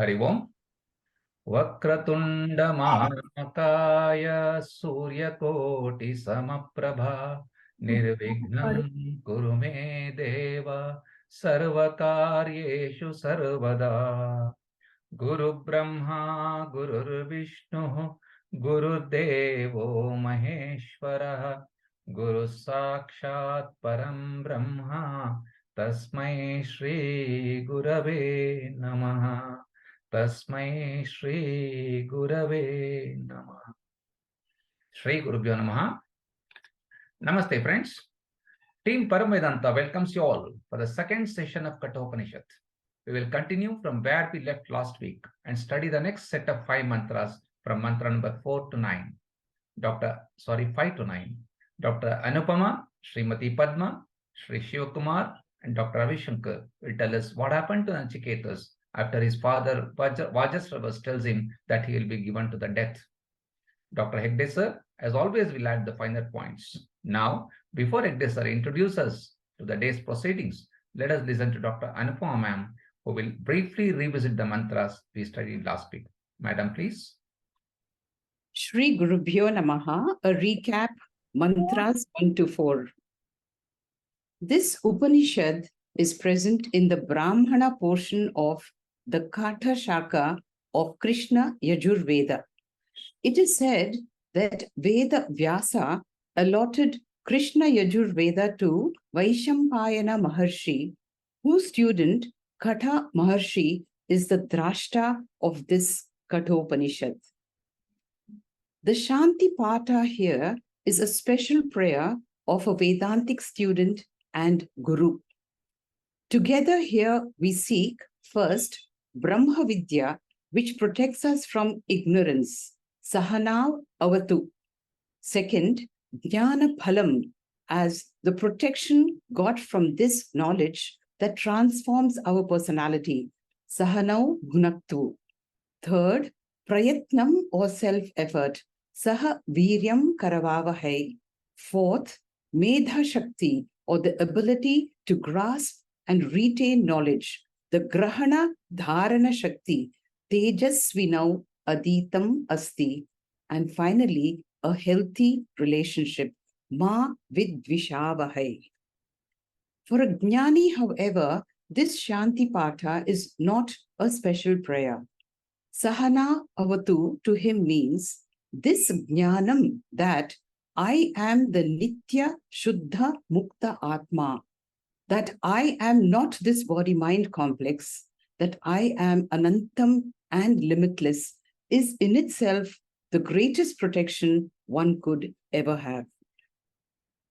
हरि ओम। वक्रतुंड महाकाय सूर्यकोटि समप्रभा निर्विघ्नं कुरु मे देव सर्वकार्येषु सर्वदा। गुरु ब्रह्मा गुरुर्विष्णुः गुरुदेवो महेश्वरः गुरु साक्षात् परं ब्रह्मा तस्मै श्री गुरवे नमः। तस्मै श्री गुरवे नमः। श्री गुरुभ्यो नमः। Namaste friends. Team Paramvedanta welcomes you all for the second session of Kathopanishad. We will continue from where we left last week and study the next set of 5 mantras from mantra number 4 to 9. 5 to 9. Dr. Anupama, Srimati Padma, Sri Shivakumar, and Dr. Avishankar will tell us what happened to Nachiketas after his father Vajasravas tells him that he will be given to the death. Dr. Hegde sir, as always, will add the finer points. Now, before Hegde sir introduces us to the day's proceedings, let us listen to Dr. Anupama ma'am, who will briefly revisit the mantras we studied last week. Madam, please. Shri Gurubhyo Namaha, a recap, mantras 1 to 4. This Upanishad is present in the Brahmana portion of the Katha Shaka of Krishna Yajurveda. It is said that Veda Vyasa allotted Krishna Yajurveda to Vaishampayana Maharshi, whose student Katha Maharshi is the drashta of this Kathopanishad. The Shanti Pata here is a special prayer of a Vedantic student and Guru. Together here we seek first Brahma Vidya, which protects us from ignorance, Sahana Avatu. Second, Jnana Phalam, as the protection got from this knowledge that transforms our personality, Sahanau Gunaktu. Third, Prayatnam or self-effort, Saha Viryam Karavavahai. Fourth, Medha Shakti or the ability to grasp and retain knowledge, the Grahana Dharana Shakti, Tejasvinau Aditam Asti. And finally, a healthy relationship, Ma Vidvishavahai. For a Jnani, however, this Shanti Patha is not a special prayer. Sahana Avatu to him means this Jnanam, that I am the Nitya Shuddha Mukta Atma, that I am not this body-mind complex, that I am Anantam and limitless, is in itself the greatest protection one could ever have.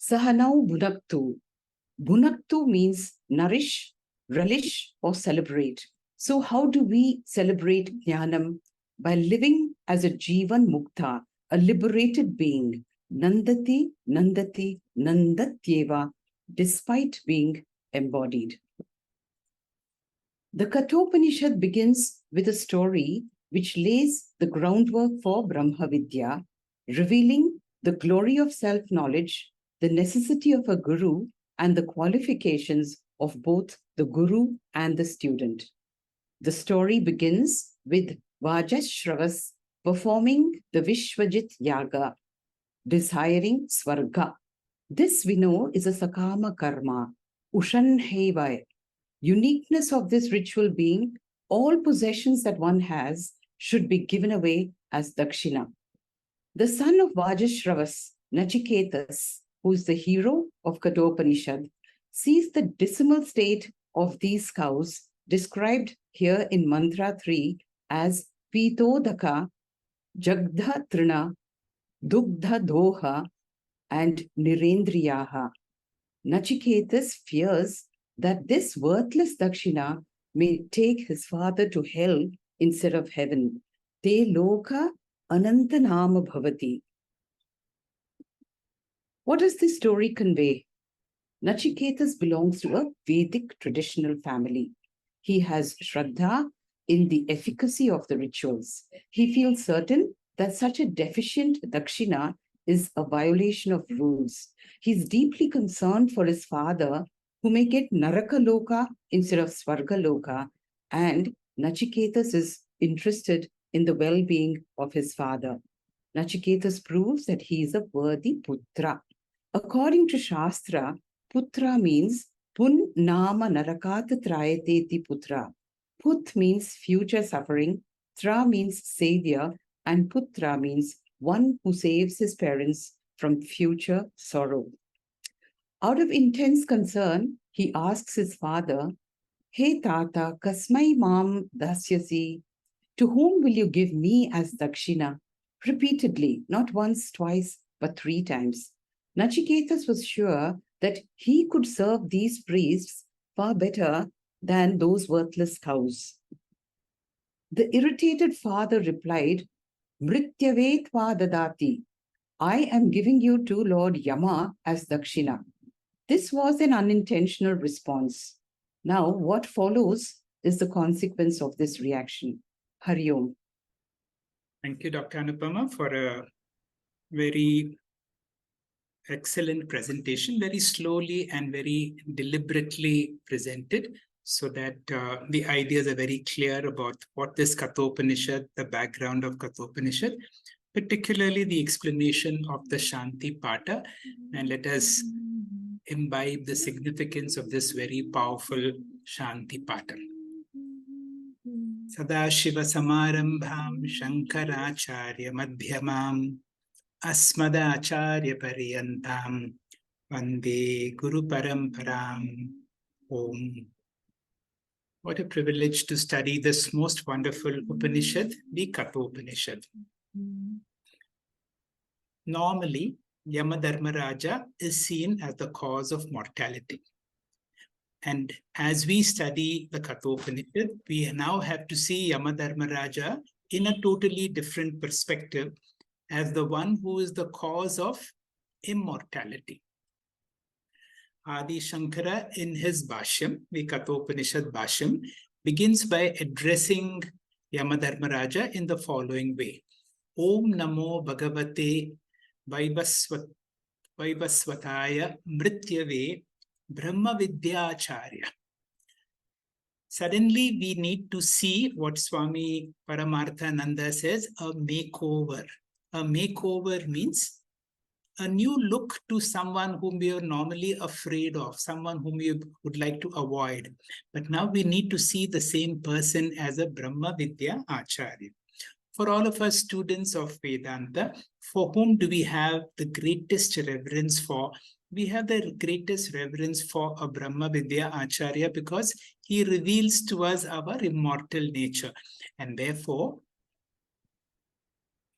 Sahanau Bhunaktu. Bhunaktu means nourish, relish, or celebrate. So how do we celebrate Jnanam? By living as a Jivan Mukta, a liberated being, Nandati, Nandati, Nandatyeva, despite being embodied. The Kathopanishad begins with a story which lays the groundwork for Brahma Vidya, revealing the glory of self-knowledge, the necessity of a guru, and the qualifications of both the guru and the student. The story begins with Vajasravas performing the Vishwajit Yaga, desiring Swarga. This we know is a Sakama Karma, Ushanhevai. Uniqueness of this ritual being, all possessions that one has should be given away as Dakshina. The son of Vajasravas, Nachiketas, who is the hero of Kathopanishad, sees the dismal state of these cows described here in Mantra 3 as Pitodaka, Jagdha Trina, Dugdha Doha, and Nirendriyaha. Nachiketas fears that this worthless Dakshina may take his father to hell instead of heaven. Te loka anantanama bhavati. What does this story convey? Nachiketas belongs to a Vedic traditional family. He has Shraddha in the efficacy of the rituals. He feels certain that such a deficient Dakshina is a violation of rules. He's deeply concerned for his father, who may get Naraka Loka instead of Swarga Loka, and Nachiketas is interested in the well-being of his father. Nachiketas proves that he is a worthy putra. According to Shastra, putra means pun nama narakat trayateti putra. Put means future suffering, tra means savior, and putra means one who saves his parents from future sorrow. Out of intense concern, he asks his father, Hey Tata, kasmai mam dasyasi, to whom will you give me as dakshina? Repeatedly, not once, twice, but 3 times. Nachiketas was sure that he could serve these priests far better than those worthless cows. The irritated father replied, Mrityavetva dadati. I am giving you to Lord Yama as dakshina. This was an unintentional response. Now, what follows is the consequence of this reaction. Hari Om. Thank you, Dr. Anupama, for a very excellent presentation, very slowly and very deliberately presented, so that the ideas are very clear about what is Kathopanishad, the background of Kathopanishad, particularly the explanation of the Shanti Pata, and let us imbibe the significance of this very powerful Shanti Pata. Sadashiva Samarambham Shankaracharya Madhyamam Asmadacharya Pariyantam Vande Guru Paramparam. Om. What a privilege to study this most wonderful Upanishad, the Kathopanishad. Normally, Yamadharmaraja is seen as the cause of mortality. And as we study the Kathopanishad, we now have to see Yamadharmaraja in a totally different perspective as the one who is the cause of immortality. Adi Shankara, in his Bhashyam, the Kathopanishad Bhashyam, begins by addressing Yamadharmaraja in the following way. Om Namo Bhagavate Vaivasvataya Mrityave Brahma Vidyacharya. Suddenly, we need to see what Swami Paramarthananda says, a makeover. A makeover means a new look to someone whom we are normally afraid of, someone whom we would like to avoid. But now we need to see the same person as a Brahma Vidya Acharya. For all of us students of Vedanta, for whom do we have the greatest reverence for? We have the greatest reverence for a Brahma Vidya Acharya because he reveals to us our immortal nature. And therefore,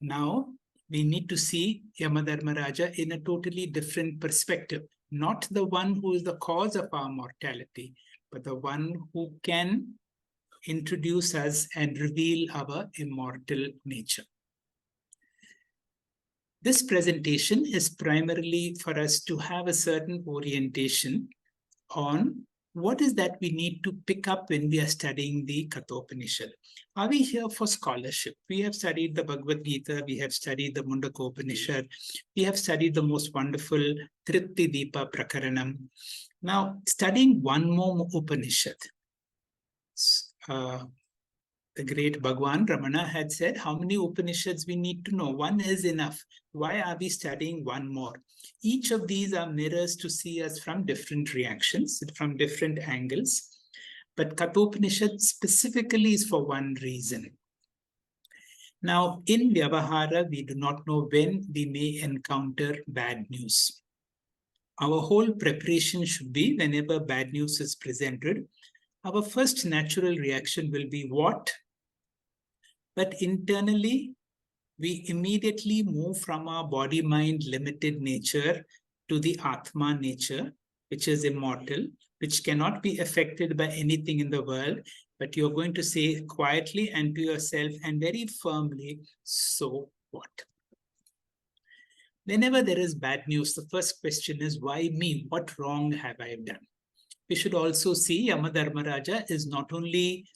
now we need to see Yamadharmaraja in a totally different perspective. Not the one who is the cause of our mortality, but the one who can introduce us and reveal our immortal nature. This presentation is primarily for us to have a certain orientation on what is that we need to pick up when we are studying the Kathopanishad. Are we here for scholarship? We have studied the Bhagavad Gita, we have studied the Mundakopanishad, we have studied the most wonderful Tripti Deepa Prakaranam. Now, studying one more Upanishad, the great Bhagwan Ramana had said, how many Upanishads we need to know? One is enough. Why are we studying one more? Each of these are mirrors to see us from different reactions, from different angles. But Kathopanishad specifically is for one reason. Now, in Vyavahara, we do not know when we may encounter bad news. Our whole preparation should be whenever bad news is presented, our first natural reaction will be what? But internally, we immediately move from our body-mind limited nature to the Atma nature, which is immortal, which cannot be affected by anything in the world, but you're going to say quietly and to yourself and very firmly, so what? Whenever there is bad news, the first question is, why me? What wrong have I done? We should also see Yamadharmaraja is not only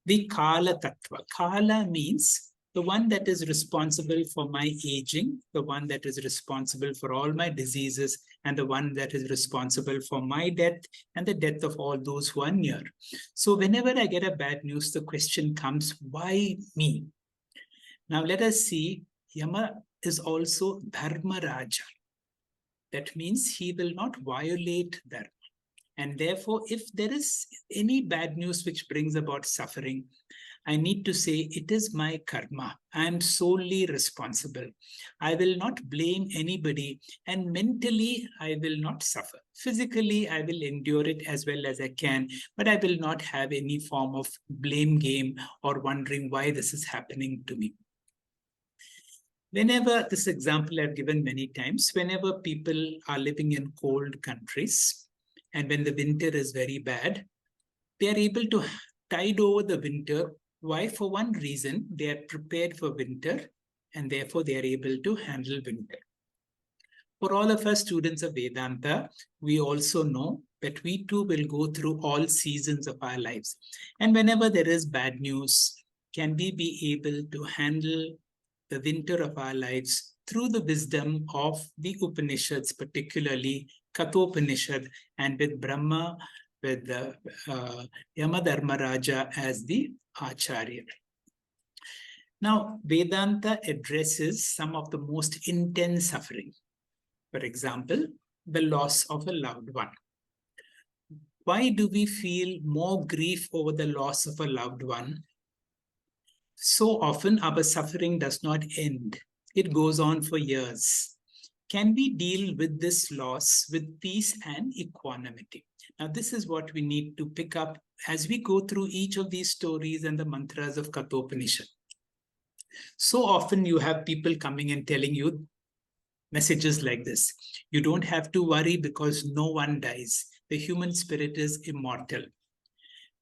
the Kala Tattva. Kala means the one that is responsible for my aging, the one that is responsible for all my diseases, and the one that is responsible for my death and the death of all those who are near. So whenever I get a bad news, the question comes, why me? Now let us see, Yama is also Dharma Raja. That means he will not violate Dharma. And therefore, if there is any bad news which brings about suffering, I need to say it is my karma. I am solely responsible. I will not blame anybody, and mentally I will not suffer. Physically, I will endure it as well as I can, but I will not have any form of blame game or wondering why this is happening to me. Whenever, this example I've given many times, whenever people are living in cold countries, and when the winter is very bad, they are able to tide over the winter. Why? For one reason, they are prepared for winter, and therefore they are able to handle winter. For all of us students of Vedanta, we also know that we too will go through all seasons of our lives. And whenever there is bad news, can we be able to handle the winter of our lives through the wisdom of the Upanishads, particularly Kathopanishad, and with Brahma, with the Yama Dharmaraja as the Acharya. Now, Vedanta addresses some of the most intense suffering. For example, the loss of a loved one. Why do we feel more grief over the loss of a loved one? So often our suffering does not end. It goes on for years. Can we deal with this loss with peace and equanimity? Now, this is what we need to pick up as we go through each of these stories and the mantras of Kathopanishad. So often you have people coming and telling you messages like this. You don't have to worry because no one dies. The human spirit is immortal.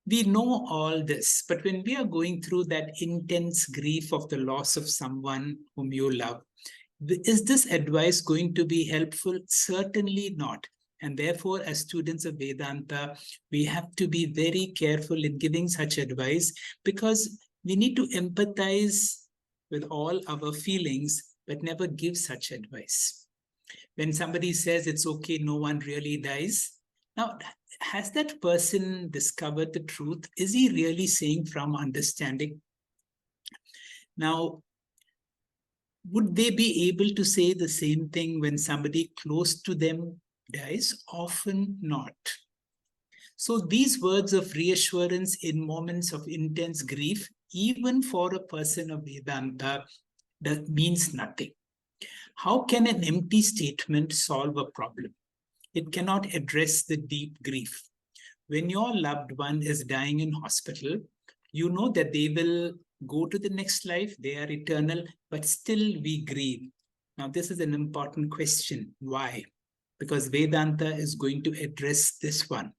We know all this, but when we are going through that intense grief of the loss of someone whom you love, is this advice going to be helpful? Certainly not. And therefore, as students of Vedanta, we have to be very careful in giving such advice, because we need to empathize with all our feelings, but never give such advice. When somebody says it's okay, no one really dies, now, has that person discovered the truth? Is he really saying from understanding? Now, would they be able to say the same thing when somebody close to them dies? Often not. So these words of reassurance in moments of intense grief, even for a person of Vedanta, that means nothing. How can an empty statement solve a problem? It cannot address the deep grief. When your loved one is dying in hospital, you know that they will go to the next life, they are eternal, but still we grieve. Now, this is an important question. Why? Because Vedanta is going to address this one.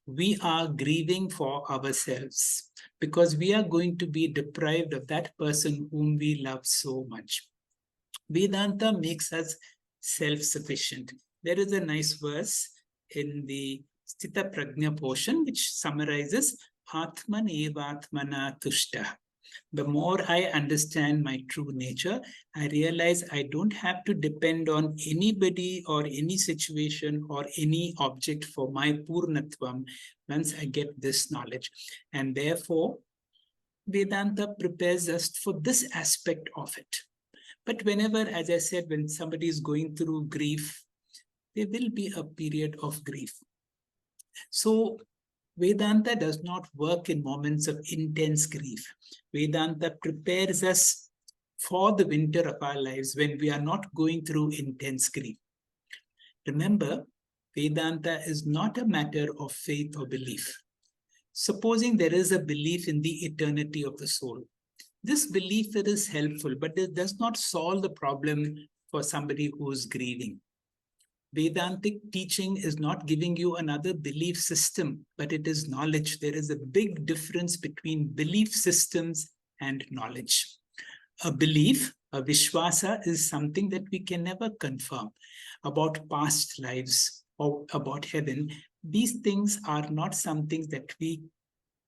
We are grieving for ourselves because we are going to be deprived of that person whom we love so much. Vedanta makes us self-sufficient. There is a nice verse in the Sthita Prajna portion which summarizes Atman evatmana tushta. The more I understand my true nature, I realize I don't have to depend on anybody or any situation or any object for my Purnatvam once I get this knowledge. And therefore, Vedanta prepares us for this aspect of it. But whenever, as I said, when somebody is going through grief, there will be a period of grief. So Vedanta does not work in moments of intense grief. Vedanta prepares us for the winter of our lives when we are not going through intense grief. Remember, Vedanta is not a matter of faith or belief. Supposing there is a belief in the eternity of the soul, this belief is helpful, but it does not solve the problem for somebody who is grieving. Vedantic teaching is not giving you another belief system, but it is knowledge. There is a big difference between belief systems and knowledge. A belief, a Vishwasa, is something that we can never confirm about past lives or about heaven. These things are not some things that we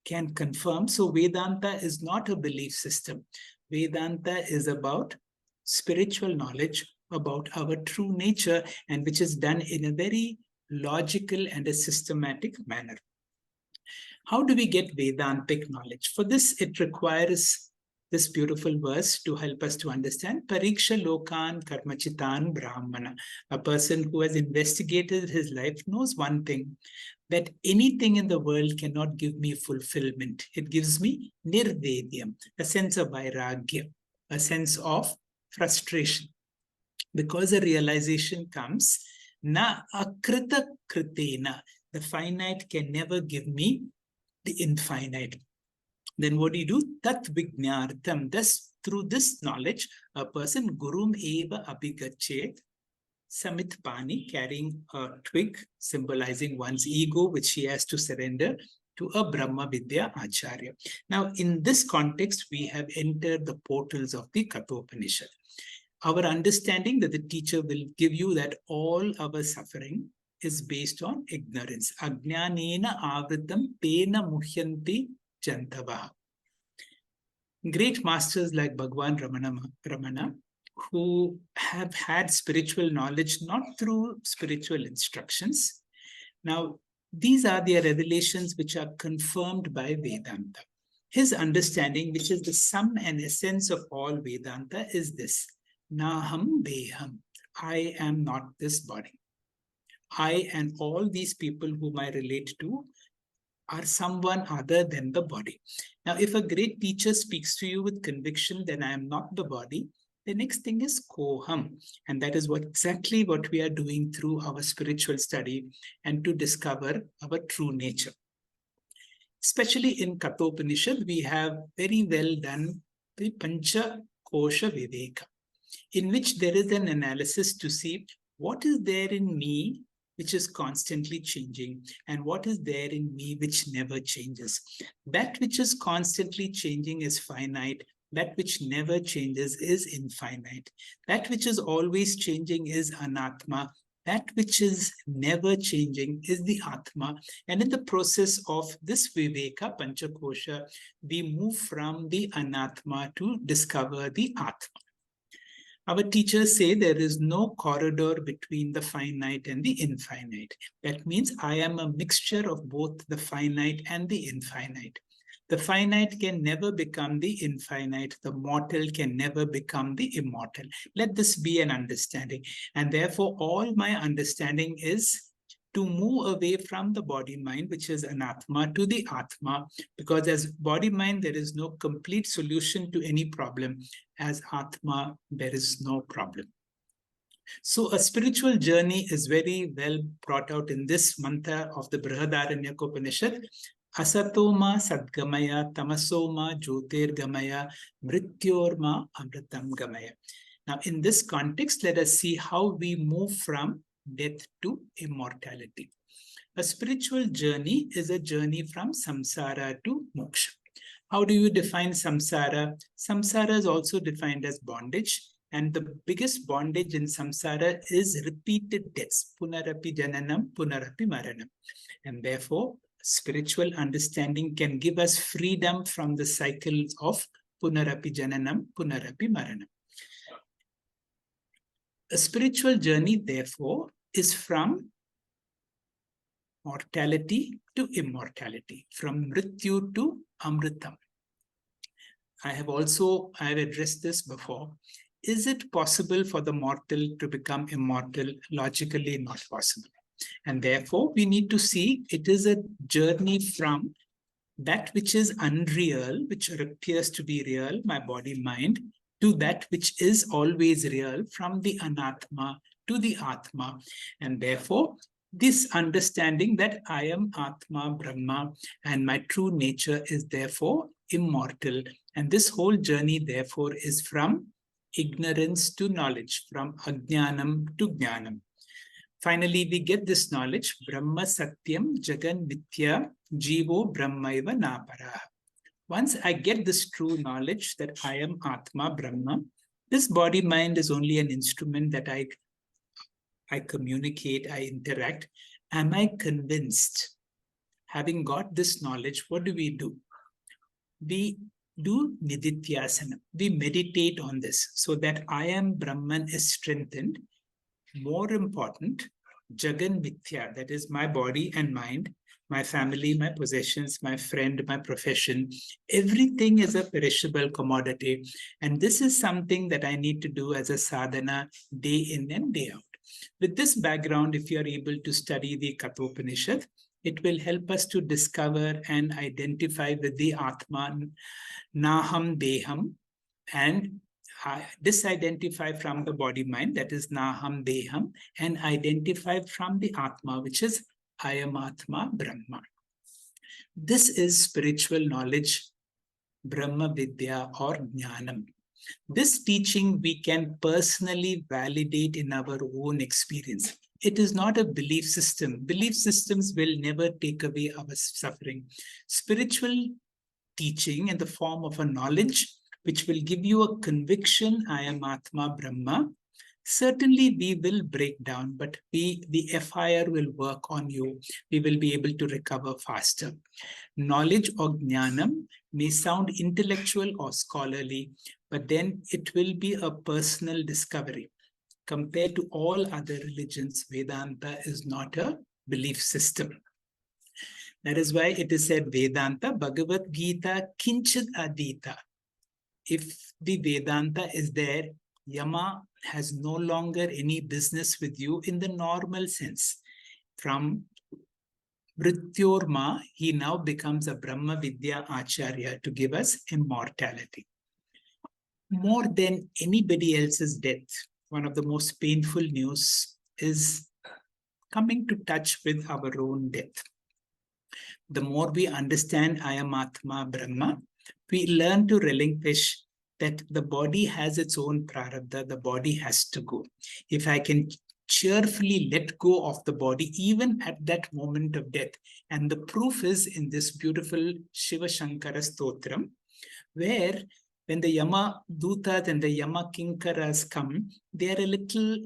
can confirm. So Vedanta is not a belief system. Vedanta is about spiritual knowledge about our true nature, and which is done in a very logical and a systematic manner. How do we get Vedantic knowledge? For this, it requires this beautiful verse to help us to understand. Pariksha lokan karmachitan brahmana. A person who has investigated his life knows one thing, that anything in the world cannot give me fulfillment. It gives me nirvedyam, a sense of vairagya, a sense of frustration. Because a realization comes, na akrita kritena, the finite can never give me the infinite. Then what do? Tat vijnartham. Thus, through this knowledge, a person gurum eva abhigachet, samit pani, carrying a twig, symbolizing one's ego, which he has to surrender to a Brahma Vidya Acharya. Now, in this context, we have entered the portals of the Kathopanishad. Our understanding that the teacher will give you that all our suffering is based on ignorance. Ajnanena avritam pena muhyanti jantavaha. Great masters like Bhagwan Ramana, who have had spiritual knowledge not through spiritual instructions. Now, these are their revelations which are confirmed by Vedanta. His understanding, which is the sum and essence of all Vedanta, is this. Naham Deham. I am not this body. I and all these people whom I relate to are someone other than the body. Now, if a great teacher speaks to you with conviction, then I am not the body. The next thing is koham. And that is exactly what we are doing through our spiritual study and to discover our true nature. Especially in Kathopanishad, we have very well done the Pancha Kosha Viveka, in which there is an analysis to see what is there in me which is constantly changing, and what is there in me which never changes. That which is constantly changing is finite. That which never changes is infinite. That which is always changing is anatma. That which is never changing is the Atma. And in the process of this Viveka, Panchakosha, we move from the Anatma to discover the Atma. Our teachers say there is no corridor between the finite and the infinite. That means I am a mixture of both the finite and the infinite. The finite can never become the infinite. The mortal can never become the immortal. Let this be an understanding. And therefore, all my understanding is to move away from the body-mind, which is anatma, to the atma, because as body-mind, there is no complete solution to any problem. As atma, there is no problem. So a spiritual journey is very well brought out in this mantra of the Brihadaranyaka Asatoma Sadgamaya Tamasoma Jyotirgamaya Mrityorma Amritam Gamaya. Now, in this context, let us see how we move from death to immortality. A spiritual journey is a journey from samsara to moksha. How do you define samsara? Samsara is also defined as bondage. And the biggest bondage in samsara is repeated deaths. Punarapi jananam, punarapi maranam. And therefore, spiritual understanding can give us freedom from the cycles of punarapi jananam, punarapi maranam. A spiritual journey, therefore, is from mortality to immortality, from mrityu to amritam. I have addressed this before. Is it possible for the mortal to become immortal? Logically, not possible. And therefore, we need to see it is a journey from that which is unreal, which appears to be real, my body, mind, to that which is always real, from the anatma to the atma. And therefore, this understanding that I am Atma, Brahma, and my true nature is therefore immortal. And this whole journey, therefore, is from ignorance to knowledge, from ajnanam to jnanam. Finally, we get this knowledge, Brahma Satyam Jagan Mithya Jivo Brahmaiva Napara. Once I get this true knowledge that I am Atma, Brahma, this body-mind is only an instrument that I communicate, I interact. Am I convinced? Having got this knowledge, what do? we do Nididhyasana. We meditate on this so that I am Brahman is strengthened. More important, Jagan Mithya, that is my body and mind, my family, my possessions, my friend, my profession, everything is a perishable commodity. And this is something that I need to do as a sadhana day in and day out. With this background, if you are able to study the Kathopanishad, it will help us to discover and identify with the Atma, Naham Deham, and disidentify from the body mind, that is Naham Deham, and identify from the Atma, which is I am Atma Brahma. This is spiritual knowledge, Brahma Vidya or Jnanam. This teaching we can personally validate in our own experience. It is not a belief system. Belief systems will never take away our suffering. Spiritual teaching in the form of a knowledge which will give you a conviction, I am Atma Brahma. Certainly we will break down, but the FIR will work on you. We will be able to recover faster. Knowledge or jnanam may sound intellectual or scholarly, but then it will be a personal discovery. Compared to all other religions, Vedanta is not a belief system. That is why it is said Vedanta, Bhagavad Gita, Kinchid Adita. If the Vedanta is there, Yama has no longer any business with you in the normal sense. From Mrityorma, he now becomes a Brahma Vidya Acharya to give us immortality. More than anybody else's death, one of the most painful news is coming to touch with our own death. The more we understand I am Atma Brahma, we learn to relinquish that the body has its own prarabdha, the body has to go. If I can cheerfully let go of the body, even at that moment of death, and the proof is in this beautiful Shiva Shankara Stotram, where when the Yama Dutas and the Yama Kinkaras come, they are a little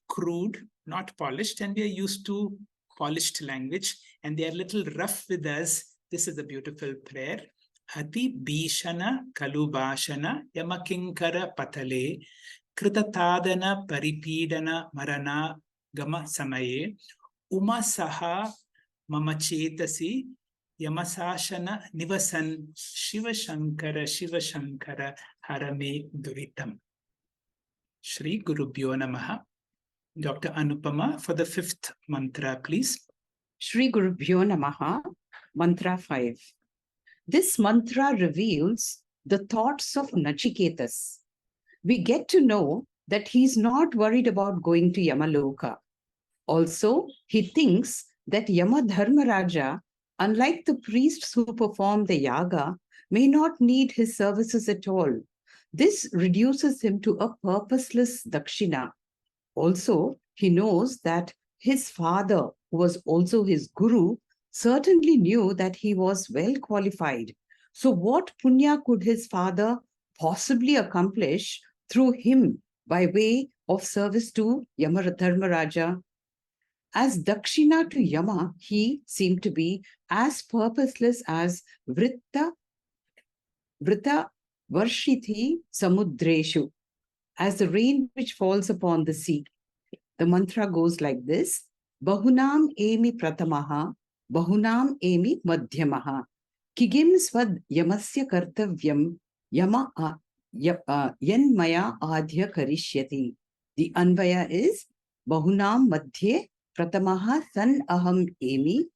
crude, not polished, and we are used to polished language, and they are a little rough with us. This is a beautiful prayer. Ati Bhishana Kalubhashana Yamakinkara Patale Kritatadana Paripidana Marana Gama Samaye Uma Saha Mamachetasi Yamasashana Nivasan Shiva Shankara Harame Duritam. Shri Gurubhyo Namaha. Dr. Anupama, for the fifth mantra, please. Shri Gurubhyo Namaha, Mantra 5. This mantra reveals the thoughts of Nachiketas. We get to know that he's not worried about going to Yamaloka. Also, he thinks that Yama Dharmaraja, unlike the priests who perform the yaga, may not need his services at all. This reduces him to a purposeless dakshina. Also, he knows that his father, who was also his guru, certainly knew that he was well qualified. So what punya could his father possibly accomplish through him by way of service to Yamadharmaraja? As dakshina to Yama, he seemed to be as purposeless as Vritta Varshithi Samudreshu, as the rain which falls upon the sea. The mantra goes like this: Bahunam emi pratamaha, Bahunam emi madhyamaha, Kigim svad yamasya kartavyam, Yama yanmaya adhya karishyati. The Anvaya is Bahunam madhye pratamaha san aham emi,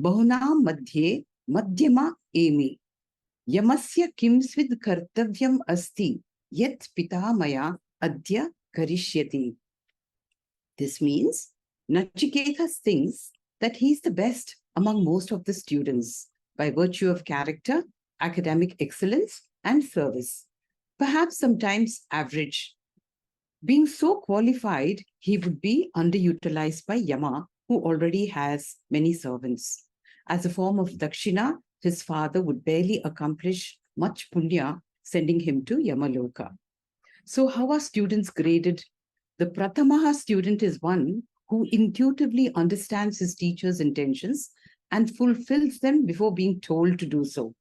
Bahunam madhye madhyama emi, Yamasya kim svid kartavyam asti, Yet pita maya adhya karishyati. This means Nachiketas thinks that he's the best among most of the students by virtue of character, academic excellence, and service, perhaps sometimes average. Being so qualified, he would be underutilized by Yama, who already has many servants. As a form of dakshina, his father would barely accomplish much punya, sending him to Yamaloka. So how are students graded? The Pratamaha student is one who intuitively understands his teacher's intentions and fulfills them before being told to do so.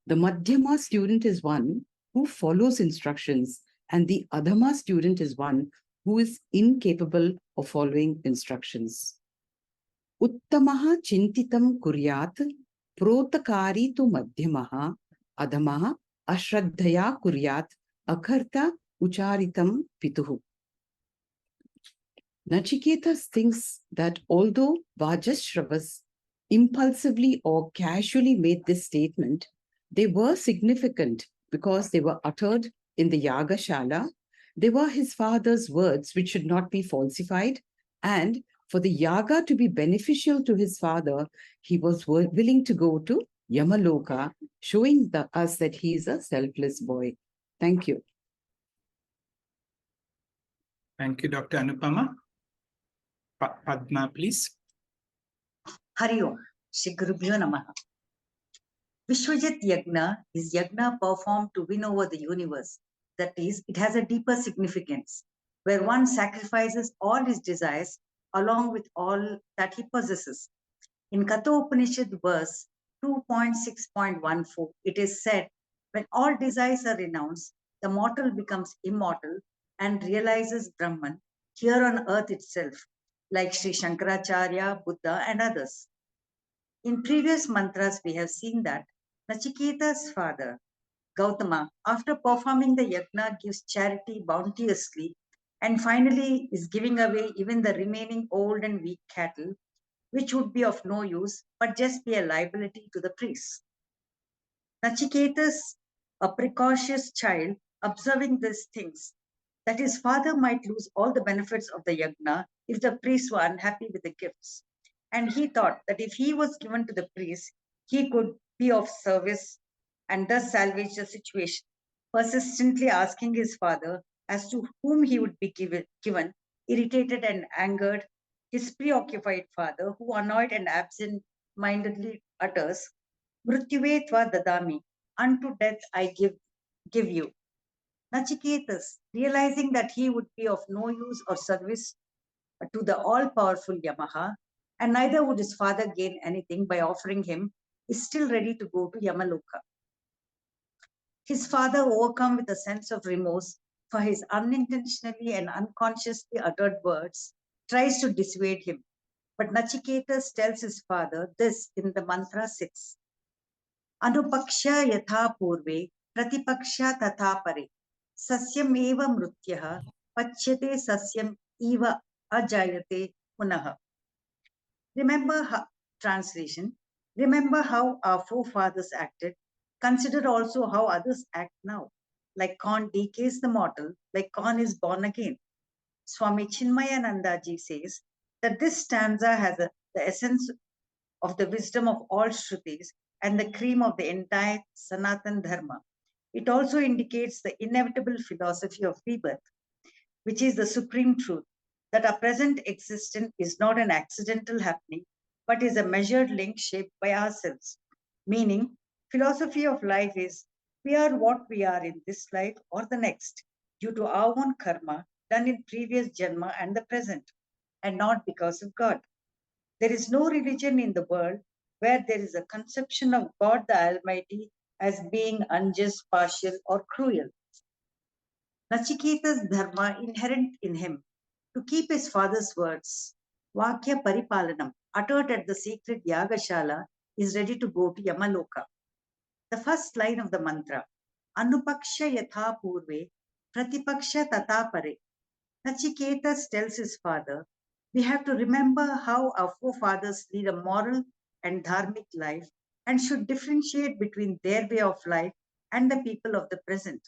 The Madhyama student is one who follows instructions, and the Adhama student is one who is incapable of following instructions. Uttamaha chintitam kuryat protakari tu madhyamaha adhamaha ashraddhaya kuryat akarta ucharitam pituhu. Nachiketa thinks that although Vajashravas impulsively or casually made this statement, they were significant because they were uttered in the Yagashala. They were his father's words which should not be falsified. And for the Yaga to be beneficial to his father, he was willing to go to Yamaloka, showing us that he is a selfless boy. Thank you. Thank you, Dr. Anupama. Padma, please. Hari Om, Shri Gurubhyo Namaha. Vishwajit Yagna is Yagna performed to win over the universe. That is, it has a deeper significance, where one sacrifices all his desires along with all that he possesses. In Kathopanishad verse 2.6.14, it is said, when all desires are renounced, the mortal becomes immortal and realizes Brahman here on earth itself, like Sri Shankaracharya, Buddha, and others. In previous mantras, we have seen that Nachiketa's father, Gautama, after performing the yajna, gives charity bounteously and finally is giving away even the remaining old and weak cattle, which would be of no use but just be a liability to the priests. Nachiketas, a precocious child, observing these things, that his father might lose all the benefits of the yajna if the priests were unhappy with the gifts. And he thought that if he was given to the priest, he could be of service and thus salvage the situation. Persistently asking his father as to whom he would be given, irritated and angered his preoccupied father, who annoyed and absent-mindedly utters, Mrityuvetva dadami, unto death I give you. Nachiketas, realizing that he would be of no use or service to the all-powerful Yamaha, and neither would his father gain anything by offering him, is still ready to go to Yamaloka. His father, overcome with a sense of remorse for his unintentionally and unconsciously uttered words, tries to dissuade him. But Nachiketas tells his father this in the mantra 6. Anupaksha yatha purve, pratipaksha tatha pare, sasyam eva mrutyah, pachyate sasyam eva ajayate punaha. Translation, remember how our forefathers acted. Consider also how others act now. Like corn decays the mortal, like corn is born again. Swami Chinmayanandaji says that this stanza has the essence of the wisdom of all Shrutis and the cream of the entire Sanatan Dharma. It also indicates the inevitable philosophy of rebirth, which is the supreme truth, that our present existence is not an accidental happening, but is a measured link shaped by ourselves. Meaning, philosophy of life is we are what we are in this life or the next, due to our own karma done in previous janma and the present, and not because of God. There is no religion in the world where there is a conception of God the Almighty as being unjust, partial, or cruel. Nachiketa's dharma inherent in him to keep his father's words, Vakya Paripalanam, uttered at the sacred Yagashala, is ready to go to Yamaloka. The first line of the mantra, Anupaksha yatha purve, Pratipaksha tata pare. Nachiketas tells his father, we have to remember how our forefathers lead a moral and dharmic life and should differentiate between their way of life and the people of the present.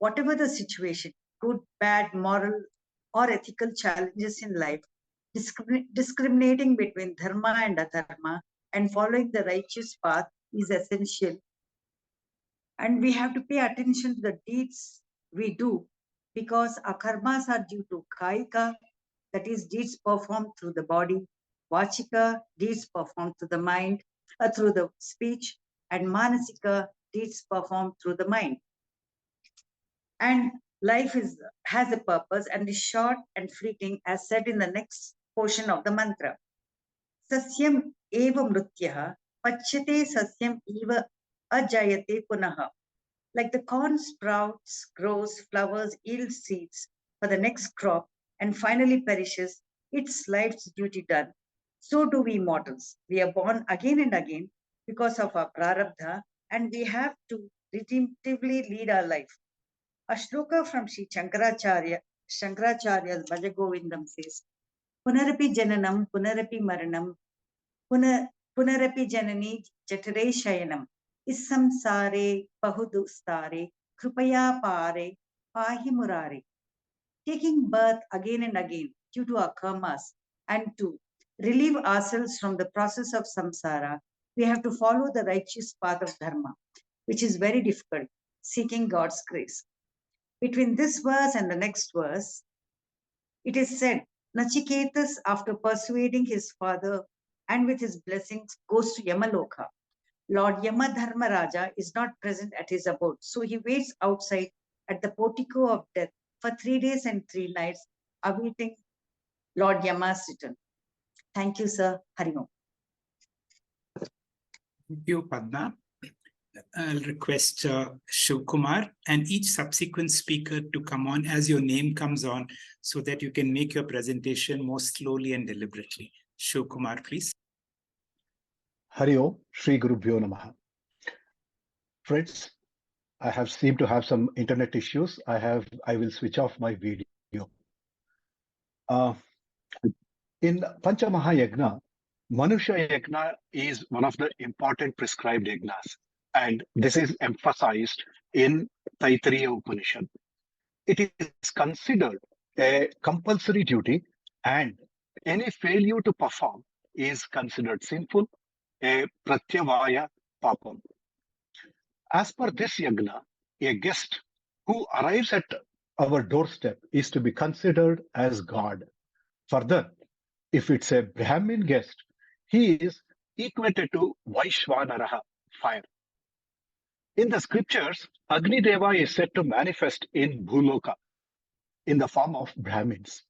Whatever the situation, good, bad, moral, or ethical challenges in life, discriminating between dharma and adharma and following the righteous path is essential. And we have to pay attention to the deeds we do because our karmas are due to kaika, that is, deeds performed through the body, vachika, deeds performed through the mind, through the speech, and manasika, deeds performed through the mind. And life has a purpose and is short and fleeting, as said in the next portion of the mantra. Sasyam eva mrutyah, pachyate sasyam eva ajayate punaha. Like the corn sprouts, grows, flowers, yields seeds for the next crop, and finally perishes, its life's duty done. So do we mortals. We are born again and again because of our prarabdha, and we have to redemptively lead our life. A shloka from Sri Shankaracharya's Bhajagovindam says, Punarapi Jananam, Punarapi Maranam, Punarapi Janani Jatare Shayanam, Issamsare Bahudustare, Krupaya Pare, Pahi Murare. Taking birth again and again due to our karmas and to relieve ourselves from the process of samsara, we have to follow the righteous path of dharma, which is very difficult, seeking God's grace. Between this verse and the next verse, it is said, Nachiketas, after persuading his father and with his blessings, goes to Yamaloka. Lord Yama Dharmaraja is not present at his abode, so he waits outside at the portico of death for 3 days and 3 nights, awaiting Lord Yama's return. Thank you, sir. Hari Om. Thank you, Padma. I'll request Shiv Kumar and each subsequent speaker to come on as your name comes on so that you can make your presentation more slowly and deliberately. Shiv Kumar, please. Hari Om, Shri Gurubhyo Namaha. Friends, I have seemed to have some internet issues. I will switch off my video. In Panchamahayagna, Manusha Yagna is one of the important prescribed yagnas, and this is emphasized in Taittiriya Upanishad. It is considered a compulsory duty, and any failure to perform is considered sinful, a pratyavaya papam. As per this yagna, a guest who arrives at our doorstep is to be considered as God. Further, if it's a Brahmin guest, he is equated to Vaishvanaraha, fire. In the scriptures, Agni Deva is said to manifest in Bhuloka in the form of Brahmins.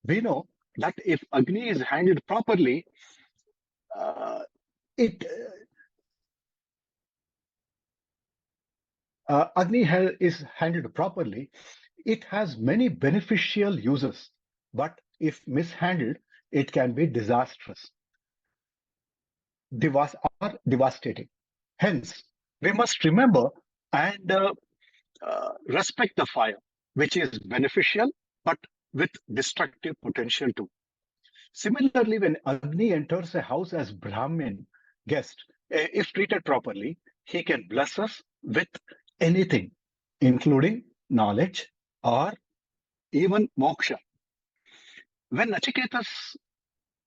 We know that if Agni is handled properly, Agni is handled properly, it has many beneficial uses, but if mishandled, it can be disastrous or devastating. Hence, we must remember and respect the fire, which is beneficial but with destructive potential too. Similarly, when Agni enters a house as Brahmin guest, if treated properly, he can bless us with anything, including knowledge or even moksha. When Nachiketas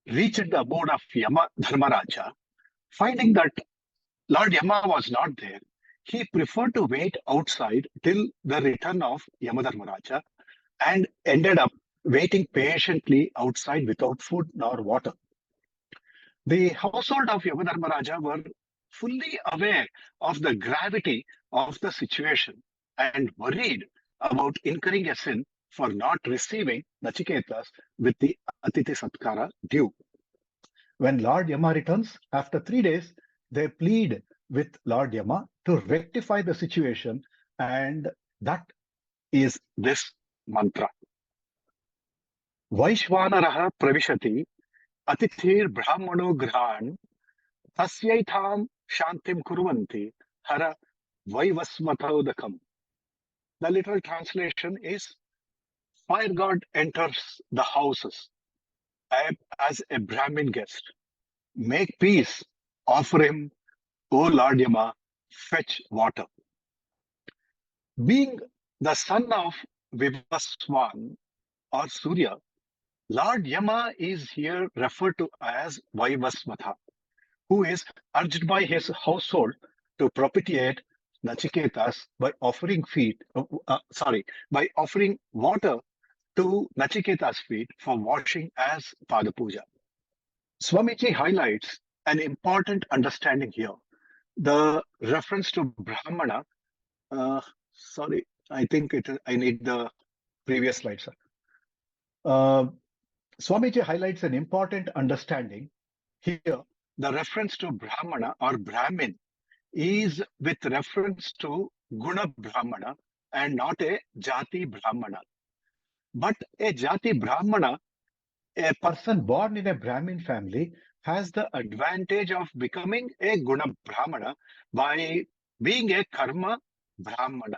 reached the abode of Yama Dharmaraja, finding that Lord Yama was not there, he preferred to wait outside till the return of Yama Dharmaraja and ended up waiting patiently outside without food nor water. The household of Yama Dharmaraja were fully aware of the gravity of the situation and worried about incurring a sin for not receiving Nachiketas with the Atiti Satkara due. When Lord Yama returns after 3 days, they plead with Lord Yama to rectify the situation, and that is this mantra. Vaishvanaraha pravishati atithir brahmano grahan tasyaitam shantim kurvanti hara vaivasmathodakam. The literal translation is, fire god enters the houses as a Brahmin guest. Make peace, offer him, O Lord Yama, fetch water. Being the son of Vivaswan or Surya, Lord Yama is here referred to as Vaivasvatha, who is urged by his household to propitiate Nachiketas by offering water to Nachiketa's feet for washing as Pada Puja. Swamiji highlights an important understanding here. The reference to Brahmana, I think I need the previous slide, sir. Swamiji highlights an important understanding here. The reference to Brahmana or Brahmin is with reference to Guna Brahmana and not a Jati Brahmana. But a Jati Brahmana, a person born in a Brahmin family, has the advantage of becoming a Guna Brahmana by being a Karma Brahmana.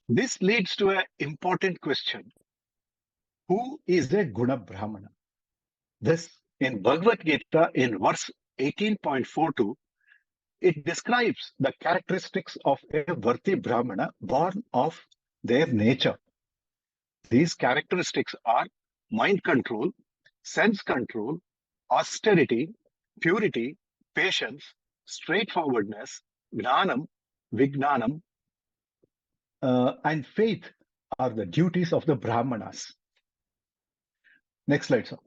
This leads to an important question. Who is a Guna Brahmana? This, in Bhagavad Gita, in verse 18.42, it describes the characteristics of a Varti Brahmana born of their nature. These characteristics are mind control, sense control, austerity, purity, patience, straightforwardness, gnanam, vignanam, and faith are the duties of the Brahmanas. Next slide, sir.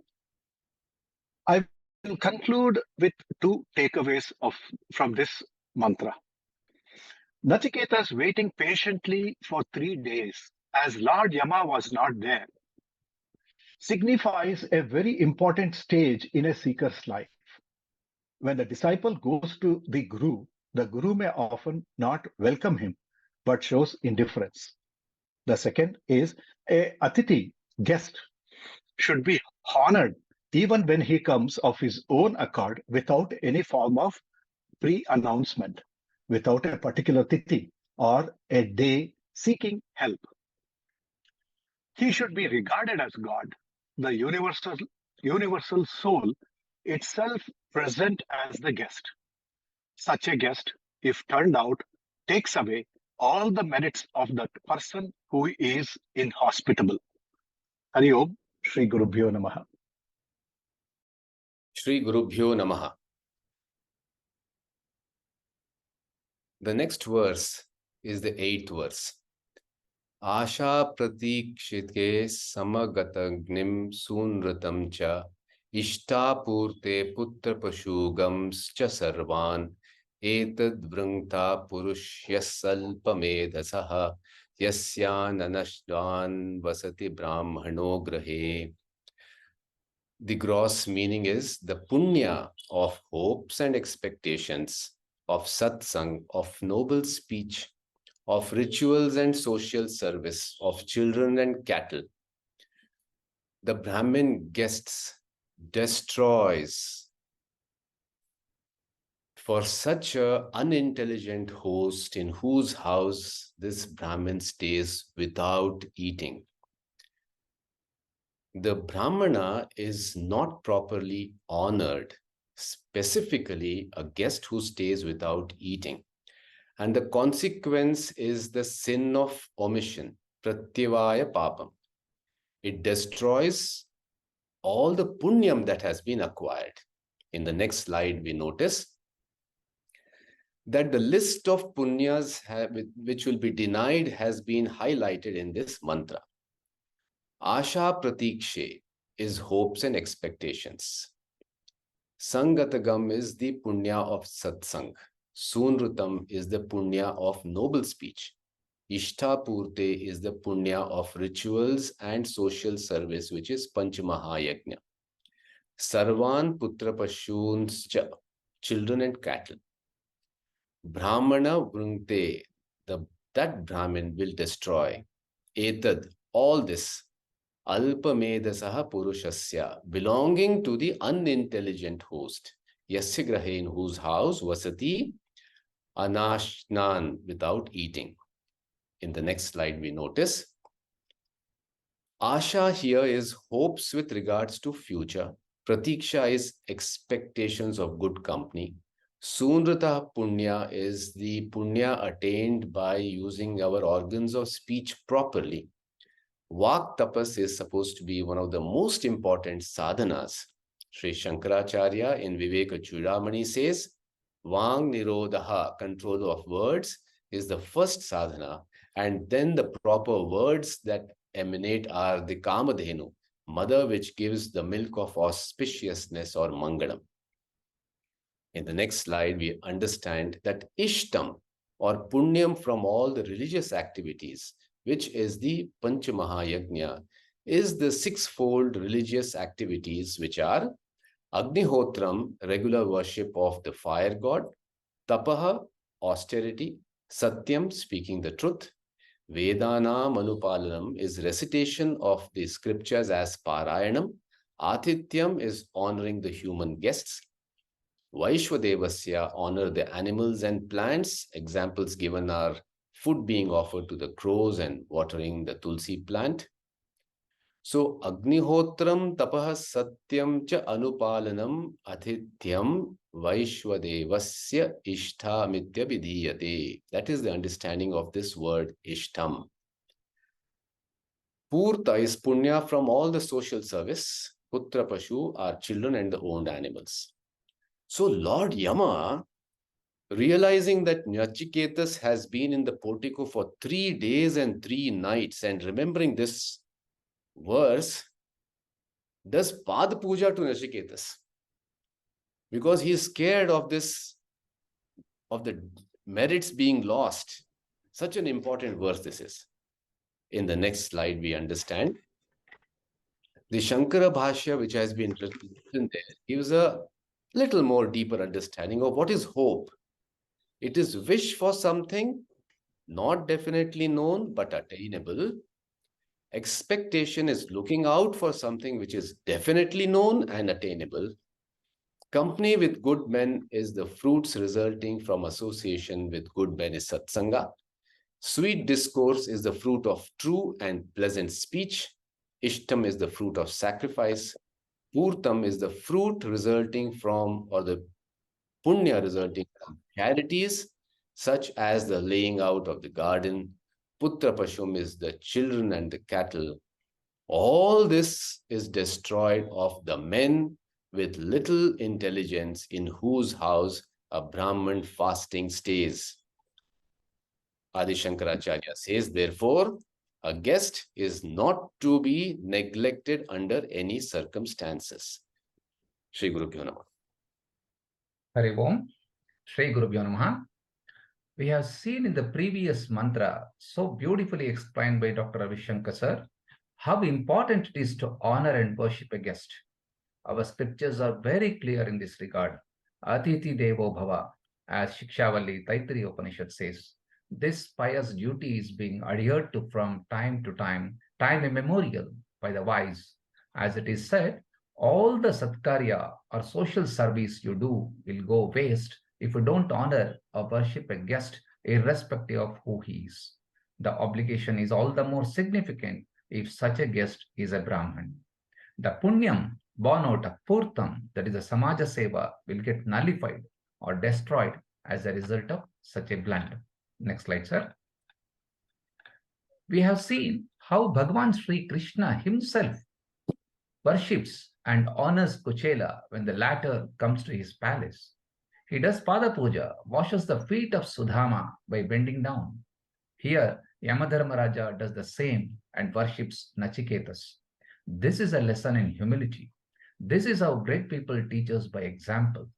I will conclude with two takeaways from this mantra. Nachiketa's waiting patiently for 3 days, as Lord Yama was not there, signifies a very important stage in a seeker's life. When the disciple goes to the Guru may often not welcome him, but shows indifference. The second is a Atiti, guest, should be honored even when he comes of his own accord without any form of pre-announcement, without a particular tithi or a day seeking help. He should be regarded as God, the universal soul itself present as the guest. Such a guest, if turned out, takes away all the merits of that person who is inhospitable. Hari Om, Shri Gurubhyo Namaha. Shri Gurubhyo Namaha. The next verse is the 8th verse. Asha pratikshite samagatagnim sunratam cha ishtapurte putra pashugams cha sarvan etad vrangta purushyasalpamedasaha yasyananashdan vasati brahmano grahe. The gross meaning is the punya of hopes and expectations, of satsang, of noble speech, of rituals and social service, of children and cattle. The Brahmin guests destroys for such an unintelligent host in whose house this Brahmin stays without eating. The Brahmana is not properly honored, specifically a guest who stays without eating. And the consequence is the sin of omission, pratyavaya papam. It destroys all the punyam that has been acquired. In the next slide, we notice that the list of punyas which will be denied has been highlighted in this mantra. Asha pratikshe is hopes and expectations. Sangatagam is the punya of satsang. Sunrutam is the punya of noble speech. Ishtapurte is the punya of rituals and social service, which is Panchamahayajna. Sarvan putra pashunscha, children and cattle. Brahmana vrungte, that Brahmin will destroy. Etad, all this. Alpamedasaha purushasya, belonging to the unintelligent host. Yasya grahe, in whose house vasati anashnan, without eating. In the next slide, we notice Asha here is hopes with regards to future. Pratiksha is expectations of good company. Sunrata punya is the punya attained by using our organs of speech properly. Vak tapas is supposed to be one of the most important sadhanas. Sri Shankaracharya in Viveka Chudamani says, Vang nirodha, control of words, is the first sadhana, and then the proper words that emanate are the Kamadhenu, mother which gives the milk of auspiciousness or mangalam. In the next slide, we understand that Ishtam or Punyam from all the religious activities, which is the Panchamahayajna, is the sixfold religious activities which are Agnihotram, regular worship of the fire god, Tapaha, austerity. Satyam, speaking the truth. Vedana Manupalanam is recitation of the scriptures as Parayanam. Athityam is honoring the human guests. Vaishwadevasya, honor the animals and plants. Examples given are food being offered to the crows and watering the tulsi plant. So, Agnihotram Tapah Satyam Cha Anupalanam Athityam Vaishwadevasya Ishtamitya Vidhiyate. That is the understanding of this word Ishtam. Purta is punya from all the social service. Putra Pashu are children and the owned animals. So Lord Yama, realizing that Nachiketas has been in the portico for 3 days and 3 nights, and remembering this verse, does Pad Puja to Nachiketas. Because he is scared of this, of the merits being lost. Such an important verse this is. In the next slide, we understand. The Shankara Bhashya, which has been written there, gives a little more deeper understanding of what is hope. It is wish for something not definitely known but attainable. Expectation is looking out for something which is definitely known and attainable. Company with good men is the fruits resulting from association with good men is satsanga. Sweet discourse is the fruit of true and pleasant speech. Ishtam is the fruit of sacrifice. Purtam is the fruit resulting from, or the punya resulting from charities, such as the laying out of the garden. Putra Pashum is the children and the cattle. All this is destroyed of the men with little intelligence, in whose house a Brahman fasting stays. Adi Shankaracharya says, therefore, a guest is not to be neglected under any circumstances. Shri Guru Bhyo Namaha. Hari Om, Shri Gurubhyo Namaha. We have seen in the previous mantra, so beautifully explained by Dr. Ravishankar sir, how important it is to honor and worship a guest. Our scriptures are very clear in this regard. Atithi Devo Bhava, as Shikshavalli Taittiriya Upanishad says. This pious duty is being adhered to from time to time immemorial by the wise. As it is said, all the satkarya or social service you do will go waste if you don't honor or worship a guest irrespective of who he is. The obligation is all the more significant if such a guest is a Brahman. The punyam born out of purtam, that is a samaja seva, will get nullified or destroyed as a result of such a blunt. Next slide, sir. We have seen how Bhagavan Sri Krishna himself worships and honors Kuchela when the latter comes to his palace. He does Pada Puja, washes the feet of Sudhama by bending down. Here, Yamadharmaraja does the same and worships Nachiketas. This is a lesson in humility. This is how great people teach us by example.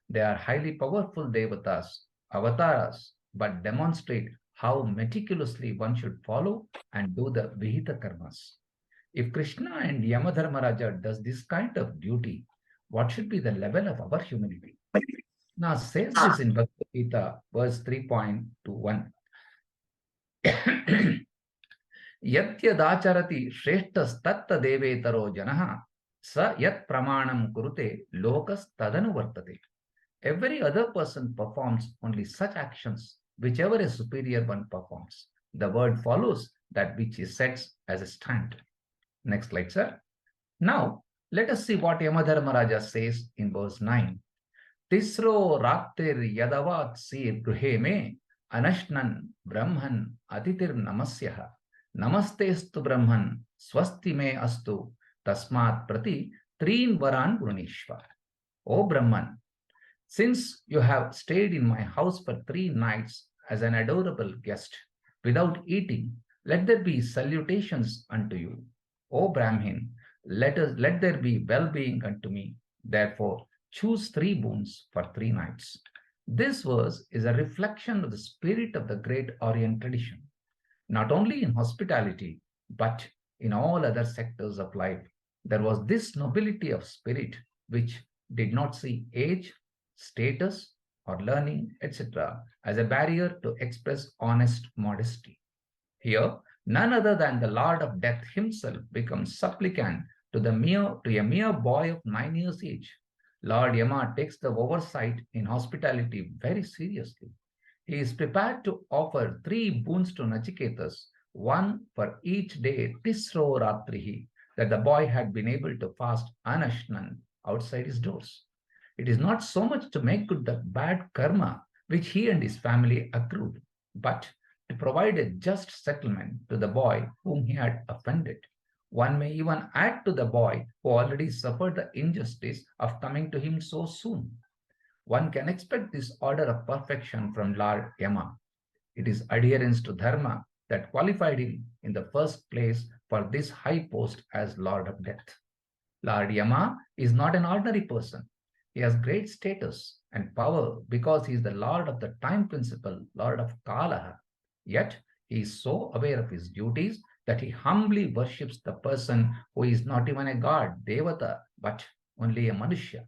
They are highly powerful devatas, avataras, but demonstrate how meticulously one should follow and do the Vihita karmas. If Krishna and Yamadharmaraja does this kind of duty, what should be the level of our humility? Now says this in Bhagavad Gita, verse 3.21. Yatyadacharati shreshtas tatta devetaro janaha sa yat pramanam kurute lokas tadanu vartate. Every other person performs only such actions whichever a superior one performs. The word follows that which he sets as a standard. Next slide, sir. Now, let us see what Yamadharmaraja says in verse 9. Tisro raktir yadavat sir gruhe me anashnan brahman atitir namasyaha namastestu brahman swasti me astu tasmat prati trin varan brunishva. O Brahman, since you have stayed in my house for 3 nights as an adorable guest without eating, let there be salutations unto you. O Brahmin, let there be well-being unto me. Therefore, choose 3 boons for 3 nights. This verse is a reflection of the spirit of the great Orient tradition, not only in hospitality, but in all other sectors of life. There was this nobility of spirit which did not see age, status, or learning, etc., as a barrier to express honest modesty. Here, none other than the Lord of Death himself becomes supplicant to a mere boy of 9 years age. Lord Yama takes the oversight in hospitality very seriously. He is prepared to offer 3 boons to Nachiketas, one for each day Tisro Ratrihi, that the boy had been able to fast anashnan outside his doors. It is not so much to make good the bad karma which he and his family accrued, but to provide a just settlement to the boy whom he had offended. One may even add to the boy who already suffered the injustice of coming to him so soon. One can expect this order of perfection from Lord Yama. It is adherence to Dharma that qualified him in the first place for this high post as Lord of Death. Lord Yama is not an ordinary person. He has great status and power because he is the Lord of the time principle, Lord of Kalaha. Yet, he is so aware of his duties that he humbly worships the person who is not even a god, Devata, but only a Manushya.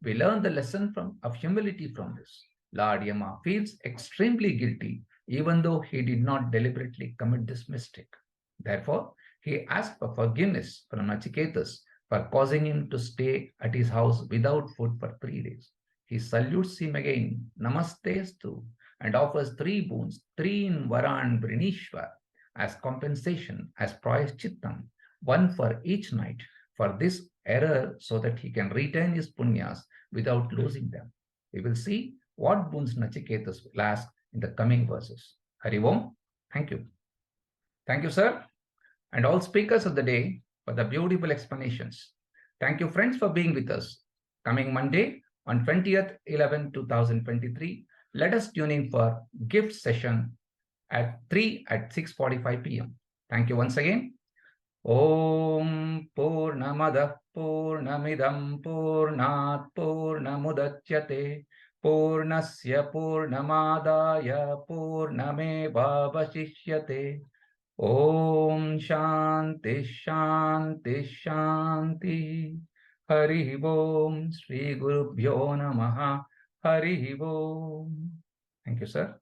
We learn the lesson of humility from this. Lord Yama feels extremely guilty, even though he did not deliberately commit this mistake. Therefore, he asks for forgiveness from Nachiketas for causing him to stay at his house without food for 3 days. He salutes him again, Namastestu, and offers 3 boons, 3 in Vrinishwar, as compensation, as Prayashchittam, one for each night, for this error so that he can retain his punyas without losing them. We will see what boons Nachiketas will ask in the coming verses. Hari Om. Thank you. Thank you, sir, and all speakers of the day for the beautiful explanations. Thank you, friends, for being with us. Coming Monday on 20th 11/2023, let us tune in for gift session at 3 at 6:45 p.m. Thank you once again. Om Purnamadah Purnamidam Purnat Purnamudachyate Purnasya Purnamadaya Purnameva Vasishyate. Om Shanti Shanti Shanti. Hari Om Shri Guru Bhyo Namaha. Hari Om. Thank you, sir.